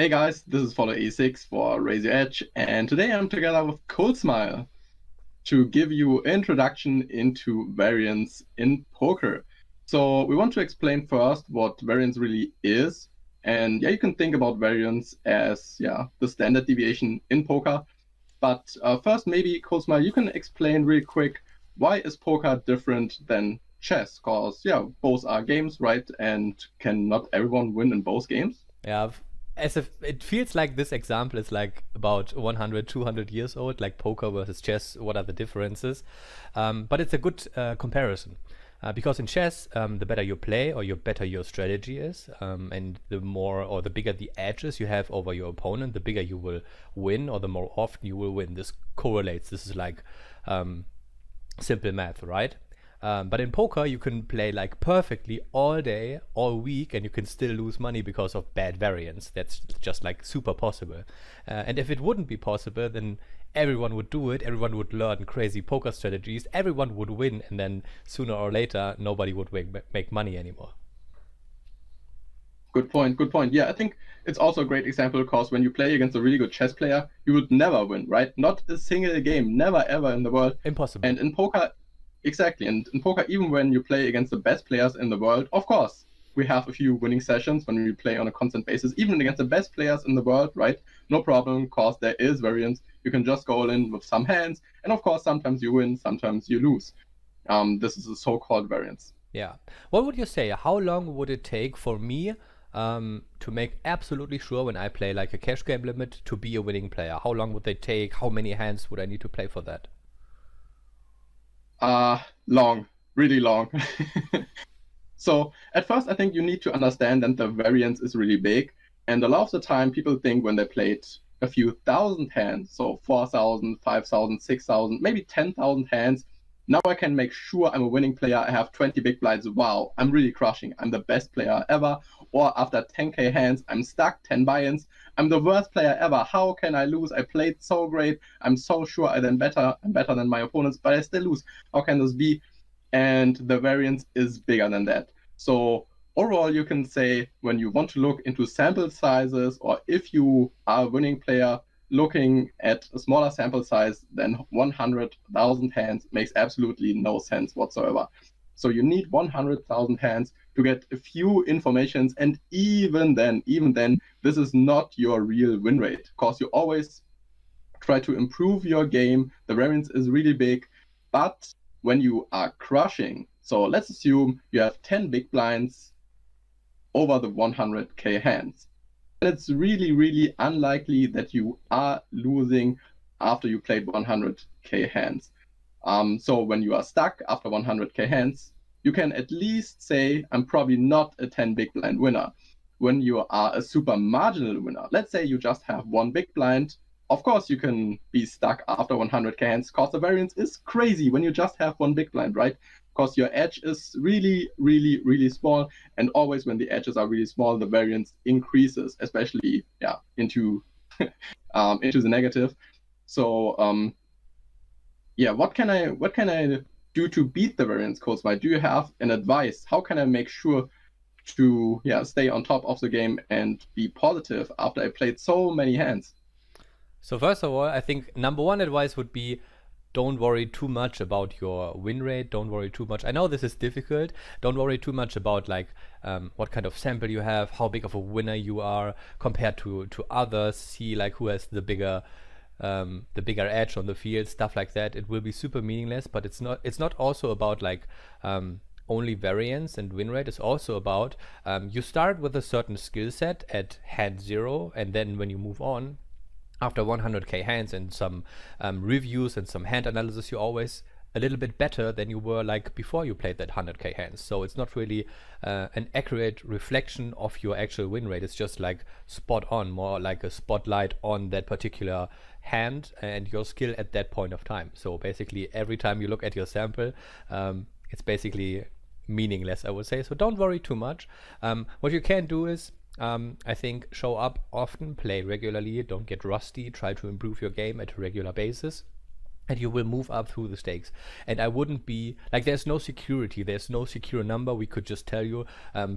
Hey guys, this is Follow E6 for Raise Your Edge, and today I'm together with Cold Smile to give you an introduction into variance in poker. So we want to explain first what variance really is, and you can think about variance as the standard deviation in poker. But first, maybe Cold Smile, you can explain real quick why is poker different than chess? Because both are games, right? And can not everyone win in both games? Yeah, as if it feels like this example is like about 100, 200 years old, like poker versus chess. What are the differences? But it's a good comparison. Because in chess, the better you play or the better your strategy is, and the more or the bigger the edges you have over your opponent, the bigger you will win or the more often you will win. This correlates. This is like simple math, right? But in poker, you can play like perfectly all day, all week, and you can still lose money because of bad variance. That's just like super possible. And if it wouldn't be possible, then everyone would do it. Everyone would learn crazy poker strategies. Everyone would win, and then sooner or later, nobody would make money anymore. Good point. Good point. Yeah, I think it's also a great example because when you play against a really good chess player, you would never win, right? Not a single game, never ever in the world. Impossible. And in poker, exactly. And in poker, even when you play against the best players in the world, of course, we have a few winning sessions when we play on a constant basis, even against the best players in the world, right? No problem, because there is variance. You can just go all in with some hands. And of course, sometimes you win, sometimes you lose. This is a so-called variance. Yeah. What would you say? How long would it take for me to make absolutely sure when I play like a cash game limit to be a winning player? How long would they take? How many hands would I need to play for that? Long, really long. So at first, I think you need to understand that the variance is really big. And a lot of the time, people think when they played a few thousand hands, so 4,000, 5,000, 6,000, maybe 10,000 hands, now I can make sure I'm a winning player. I have 20 big blinds. Wow, I'm really crushing. I'm the best player ever. Or after 10K hands, I'm stuck, 10 buy-ins. I'm the worst player ever. How can I lose? I played so great. I'm so sure I'm better than my opponents, but I still lose. How can this be? And the variance is bigger than that. So overall, you can say when you want to look into sample sizes, or if you are a winning player, looking at a smaller sample size than 100,000 hands makes absolutely no sense whatsoever. So you need 100,000 hands to get a few informations, and even then, this is not your real win rate, because you always try to improve your game. The variance is really big, but when you are crushing, so let's assume you have 10 big blinds over the 100K hands. And it's really, really unlikely that you are losing after you played 100K hands. So when you are stuck after 100K hands, you can at least say, I'm probably not a 10 big blind winner. When you are a super marginal winner, let's say you just have one big blind, of course you can be stuck after 100K hands, because the variance is crazy when you just have one big blind, right? Because your edge is really, really, really small, and always when the edges are really small, the variance increases, especially into into the negative. So what can I do to beat the variance, Coach? Do you have an advice? How can I make sure to stay on top of the game and be positive after I played so many hands? So first of all, I think number one advice would be don't worry too much about your win rate. Don't worry too much. I know this is difficult. Don't worry too much about like what kind of sample you have, how big of a winner you are compared to others. See like who has the bigger edge on the field, stuff like that. It will be super meaningless, but it's not. It's not also about like only variance and win rate. Is also about you start with a certain skill set at hand zero, and then when you move on after 100K hands and some reviews and some hand analysis, you're always a little bit better than you were like before you played that 100K hands. So it's not really an accurate reflection of your actual win rate. It's just like spot on, more like a spotlight on that particular hand and your skill at that point of time. So basically every time you look at your sample, it's basically meaningless, I would say. So don't worry too much. What you can do is I think show up often, play regularly, don't get rusty, try to improve your game at a regular basis. and you will move up through the stakes. And I wouldn't be like, there's no security, there's no secure number. We could just tell you,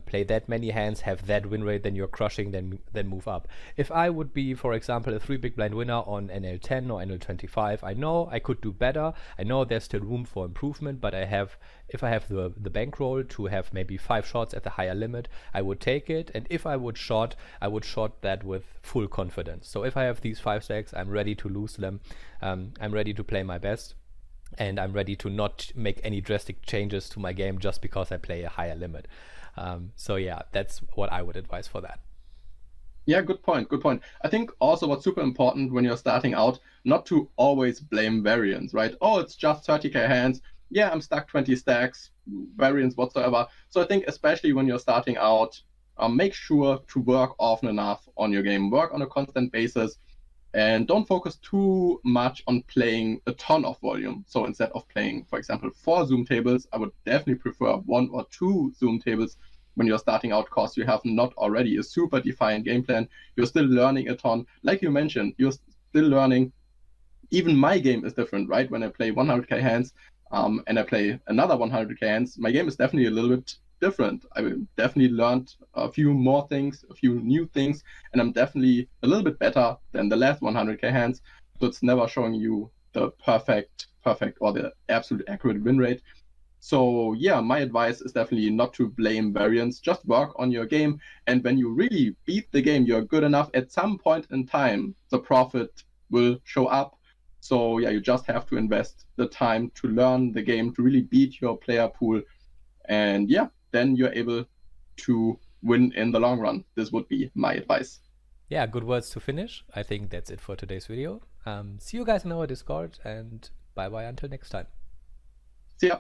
play that many hands, have that win rate, then you're crushing, then move up. If I would be, for example, a 3 big blind winner on NL10 or NL25, I know I could do better. I know there's still room for improvement, but if I have the bankroll to have maybe 5 shots at the higher limit, I would take it. And if I would short that with full confidence. So if I have these 5 stacks, I'm ready to lose them. I'm ready to play my best, and I'm ready to not make any drastic changes to my game just because I play a higher limit. So yeah, that's what I would advise for that. Yeah, good point. Good point. I think also what's super important when you're starting out, not to always blame variance, right? Oh, it's just 30k hands. Yeah, I'm stuck 20 stacks, variance whatsoever. So I think especially when you're starting out, make sure to work often enough on your game, work on a constant basis, and don't focus too much on playing a ton of volume. So instead of playing, for example, 4 Zoom tables, I would definitely prefer 1 or 2 Zoom tables when you're starting out, because you have not already a super defined game plan. You're still learning a ton. Like you mentioned, you're still learning. Even my game is different, right? When I play 100k hands and I play another 100k hands, my game is definitely a little bit different. I definitely learned a few more things, a few new things, and I'm definitely a little bit better than the last 100k hands. So it's never showing you the perfect or the absolute accurate win rate. So yeah, my advice is definitely not to blame variance. Just work on your game, and when you really beat the game, you're good enough. At some point in time, the profit will show up. So yeah, you just have to invest the time to learn the game, to really beat your player pool, and yeah, then you're able to win in the long run. This would be my advice. Yeah, good words to finish. I think that's it for today's video. See you guys in our Discord, and bye bye until next time. See ya.